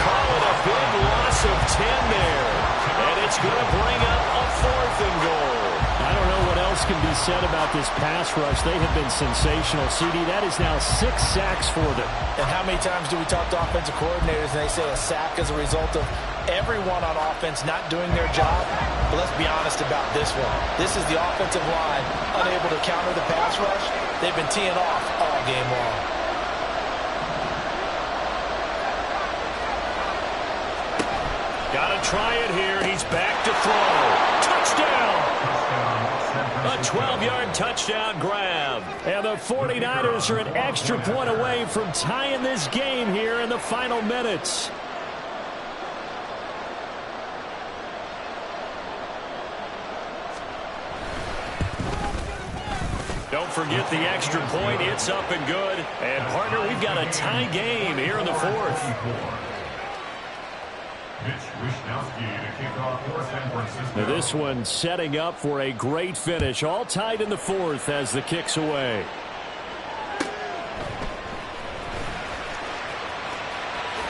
Calling a big loss of 10 there. And it's going to bring up a 4th and goal. I don't know what else can be said about this pass rush. They have been sensational. CD, that is now 6 sacks for them. And how many times do we talk to offensive coordinators and they say a sack is a result of everyone on offense not doing their job? But let's be honest about this one. This is the offensive line unable to counter the pass rush. They've been teeing off all game long. Got to try it here. He's back to throw. Touchdown! A 12-yard touchdown grab. And the 49ers are an extra point away from tying this game here in the final minutes. Don't forget the extra point. It's up and good. And, partner, we've got a tie game here in the fourth. Now this one setting up for a great finish. All tied in the fourth as the kick's away.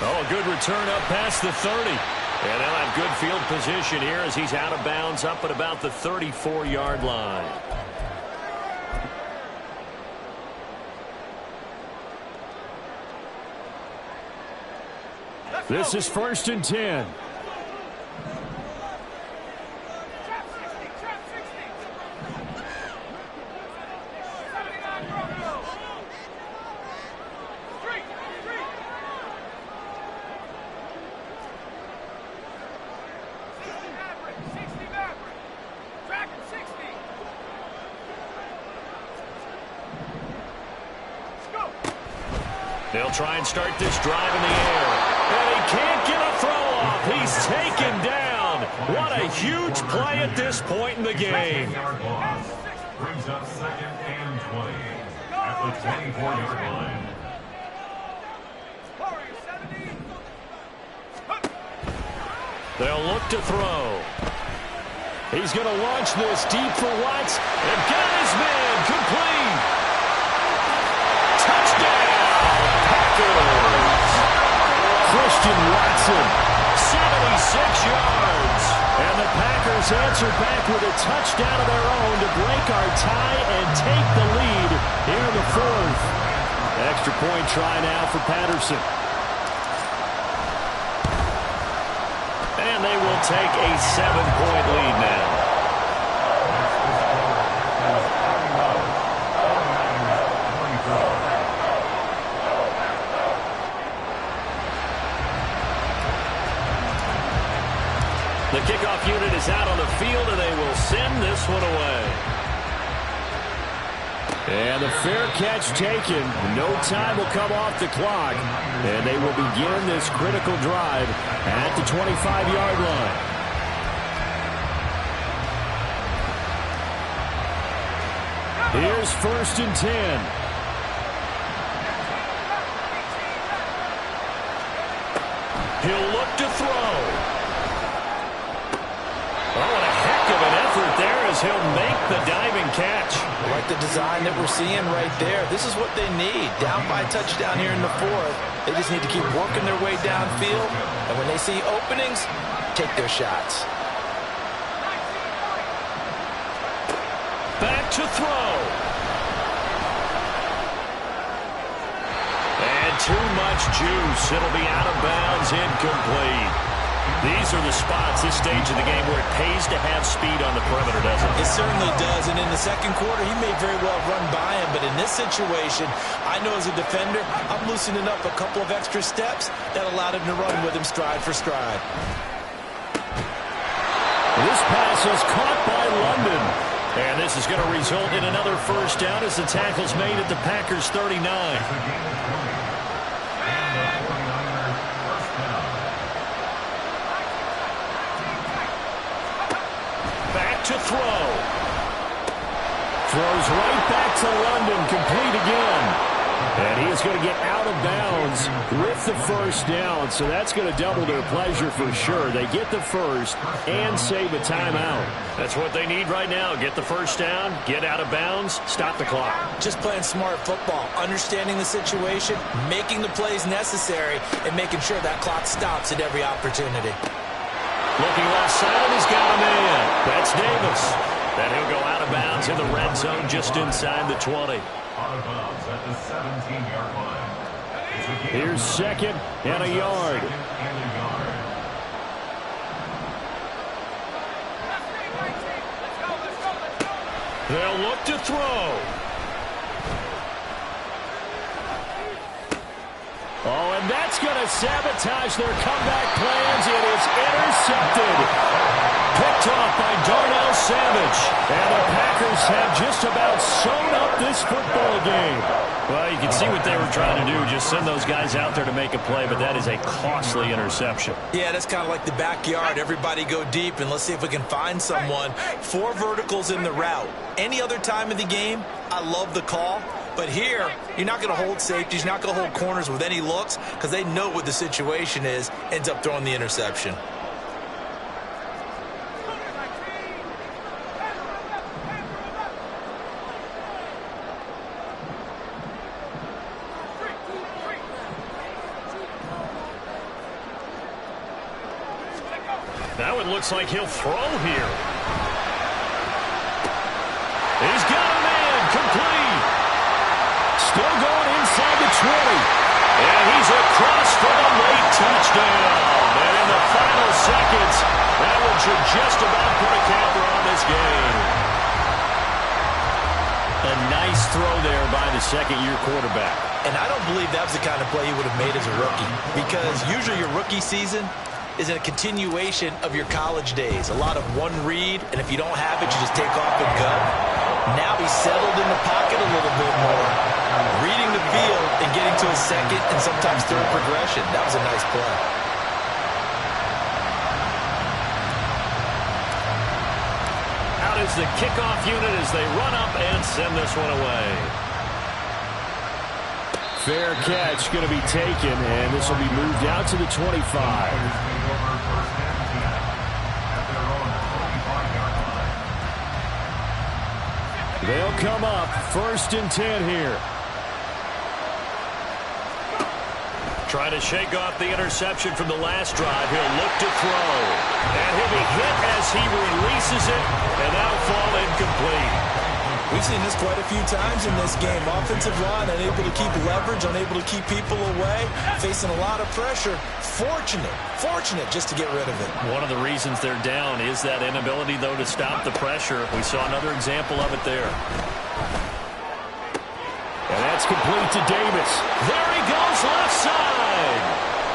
Oh, a good return up past the 30. And they'll have good field position here as he's out of bounds up at about the 34-yard line. This is 1st and 10. They'll try and start this drive in the air. And he can't get a throw off. He's taken down. What a huge play at this point in the game. Brings up 2nd and 20 at the 24-yard line. They'll look to throw. He's going to launch this deep for Watts. And got his man complete. Touchdown. Christian Watson, 76 yards. And the Packers answer back with a touchdown of their own to break our tie and take the lead here in the fourth. Extra point try now for Patterson. And they will take a 7-point lead now. The kickoff unit is out on the field, and they will send this one away. And the fair catch taken. No time will come off the clock. And they will begin this critical drive at the 25-yard line. Here's 1st and 10. He'll look to throw. Oh, and a heck of an effort there as he'll make the diving catch. I like the design that we're seeing right there. This is what they need. Down by a touchdown here in the fourth. They just need to keep working their way downfield. And when they see openings, take their shots. Back to throw. And too much juice. It'll be out of bounds, incomplete. These are the spots, this stage of the game, where it pays to have speed on the perimeter, doesn't it? It certainly does, and in the second quarter, he may very well run by him, but in this situation, I know as a defender, I'm loosening up a couple of extra steps that allowed him to run with him stride for stride. This pass is caught by London. And this is going to result in another first down as the tackle's made at the Packers' 39. To throw. Throws right back to London, complete again. And he is going to get out of bounds with the first down, so that's going to double their pleasure for sure. They get the first and save a timeout. That's what they need right now. Get the first down, get out of bounds, stop the clock. Just playing smart football, understanding the situation, making the plays necessary, and making sure that clock stops at every opportunity. Looking left side, and he's got a man. That's Davis. And he'll go out of bounds in the red zone just inside the 20. Out of bounds at the 17-yard line. Here's 2nd and a yard. They'll look to throw. Oh, and that's going to sabotage their comeback plans. It is intercepted. Picked off by Darnell Savage. And the Packers have just about sewn up this football game. Well, you can see what they were trying to do. Just send those guys out there to make a play, but that is a costly interception. Yeah, that's kind of like the backyard. Everybody go deep, and let's see if we can find someone. 4 verticals in the route. Any other time of the game, I love the call. But here, you're not going to hold safeties, you're not going to hold corners with any looks because they know what the situation is, ends up throwing the interception. Now it looks like he'll throw here. He's got a man, complete. Still going inside the 20. And he's across for the late touchdown. And in the final seconds, that one should just about put a capper on this game. A nice throw there by the second-year quarterback. And I don't believe that was the kind of play he would have made as a rookie. Because usually your rookie season is a continuation of your college days. A lot of one read, and if you don't have it, you just take off and go. Now he's settled in the pocket a little bit more, reading the field and getting to a second and sometimes third progression. That was a nice play. Out is the kickoff unit as they run up and send this one away. Fair catch going to be taken, and this will be moved out to the 25. They'll come up 1st and 10 here. Trying to shake off the interception from the last drive. He'll look to throw. And he'll be hit as he releases it, and that'll fall incomplete. We've seen this quite a few times in this game. Offensive line unable to keep leverage, unable to keep people away, facing a lot of pressure. Fortunate just to get rid of it. One of the reasons they're down is that inability, though, to stop the pressure. We saw another example of it there. And that's complete to Davis. There he goes, left side.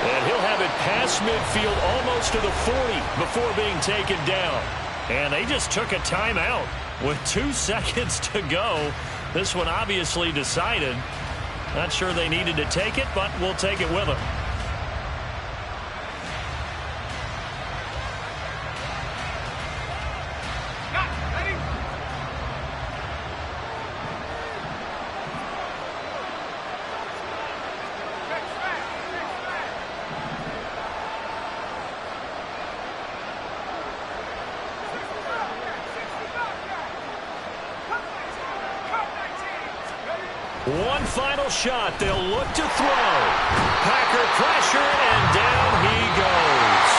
And he'll have it past midfield almost to the 40 before being taken down. And they just took a timeout with 2 seconds to go. This one obviously decided. Not sure they needed to take it, but we'll take it with them. One final shot. They'll look to throw. Packer pressure, and down he goes.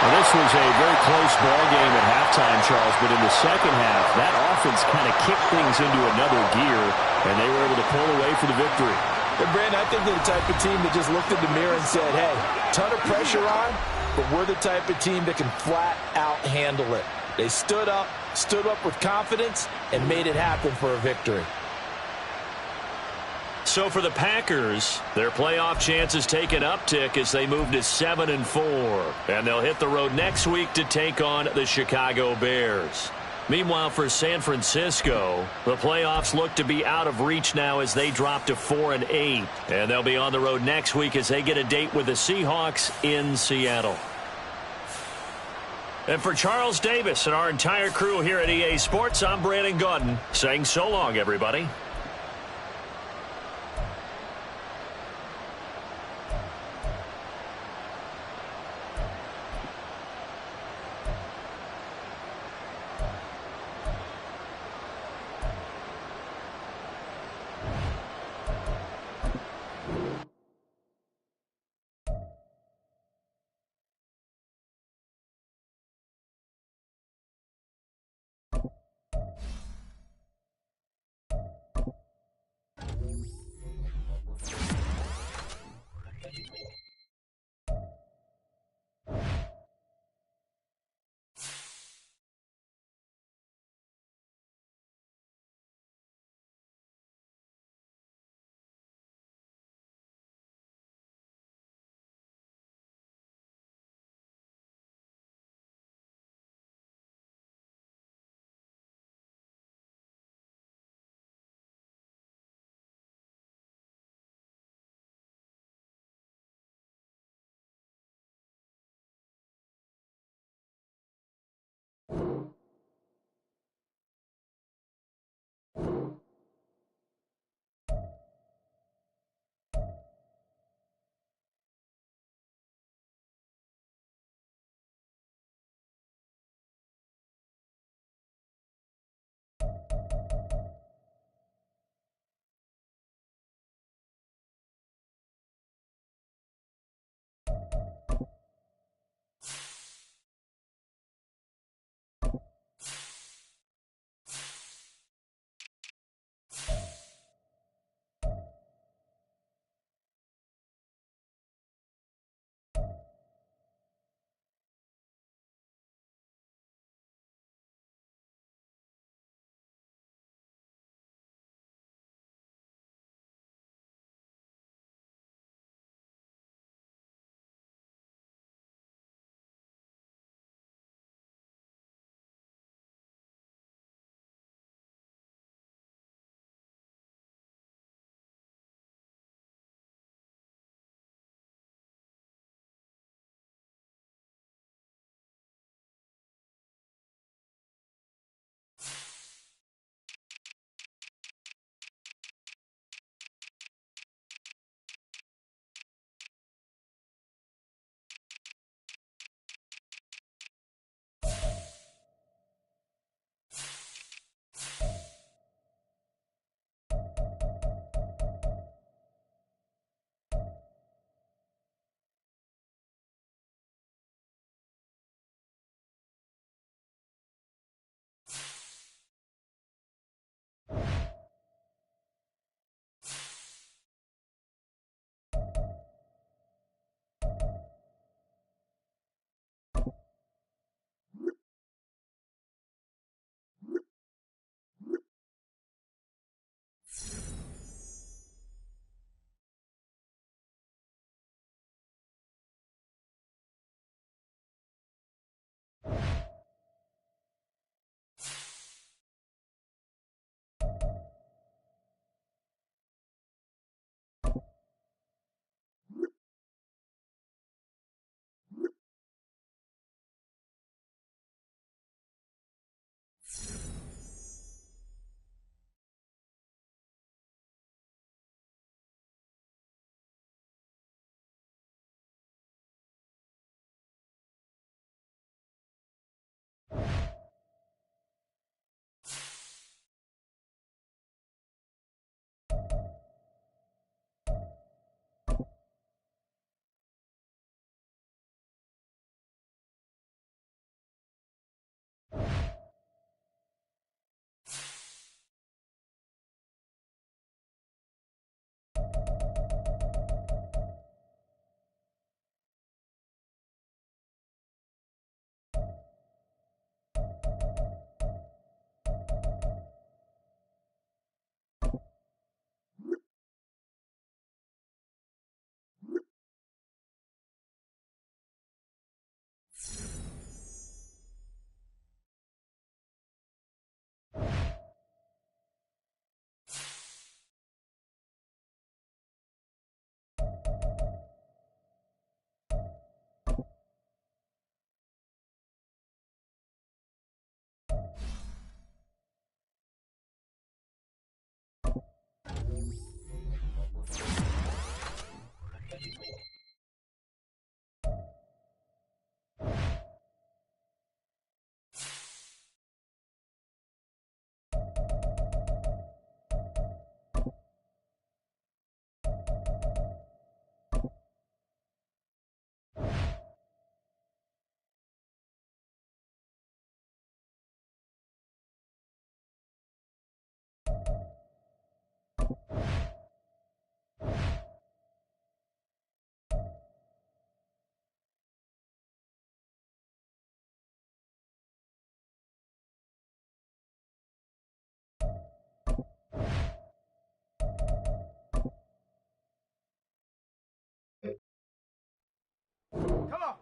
Well, this was a very close ball game at halftime, Charles, but in the second half, that offense kind of kicked things into another gear, and they were able to pull away for the victory. And Brandon, I think they're the type of team that just looked in the mirror and said, hey, ton of pressure on, but we're the type of team that can flat out handle it. They stood up with confidence, and made it happen for a victory. So for the Packers, their playoff chances take an uptick as they move to 7-4. And they'll hit the road next week to take on the Chicago Bears. Meanwhile, for San Francisco, the playoffs look to be out of reach now as they drop to 4-8. And they'll be on the road next week as they get a date with the Seahawks in Seattle. And for Charles Davis and our entire crew here at EA Sports, I'm Brandon Gaudin saying so long, everybody.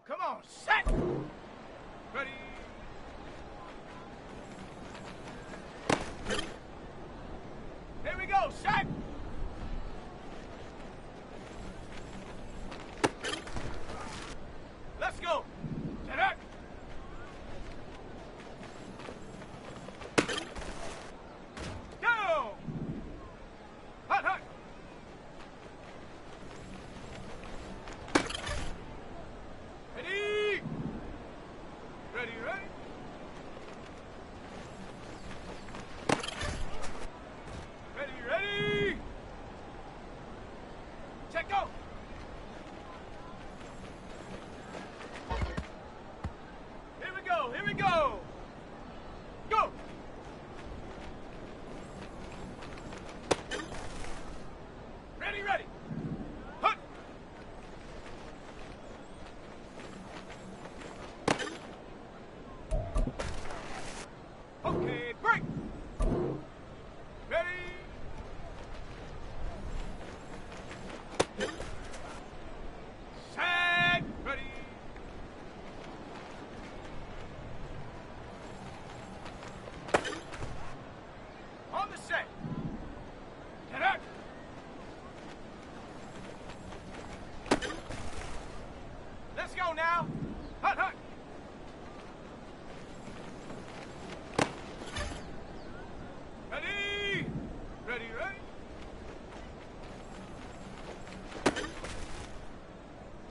Come on, set! Ready? Here we go, set! Let's go! Set up! Go! Hot, hot! Ready? Ready, ready? Ready, ready? Check, go! Here we go, here we go! Go! Ready, ready! Hut! Okay, break! Ready? Set! Ready? On the set! Get out! Let's go now! Hut, hut! Ready? Ready, ready?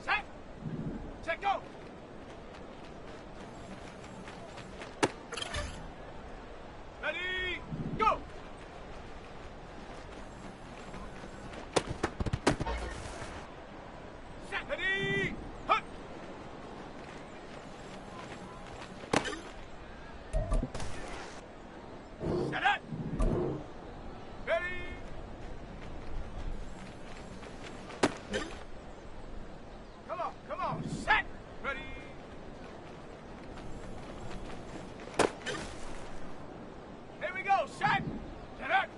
Set! Check, go! Ready? Go! Set! Ready? Hut! Set it! Ready? Come on, set! Ready? Here we go, set! Set it!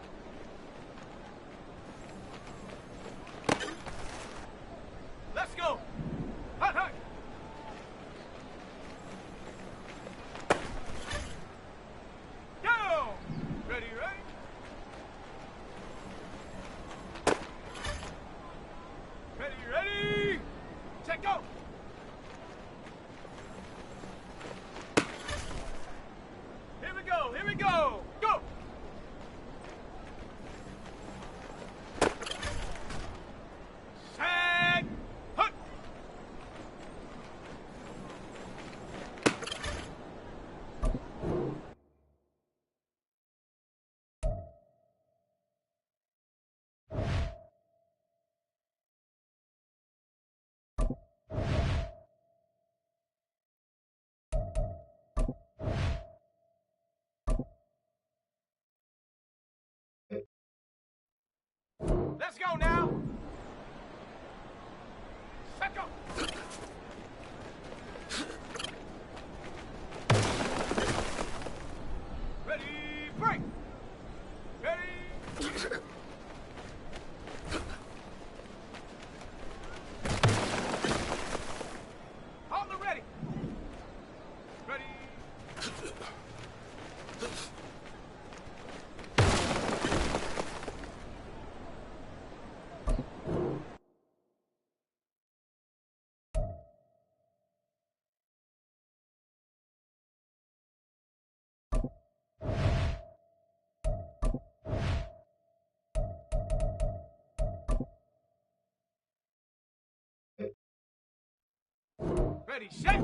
Let's go! Hut, hut! Go! Ready, ready? Ready, ready? Check, go! Here we go, here we go! Go! Set! Hut! Let's go now! Set, go! Ready, break! Ready? On the ready! Ready? Ready, set!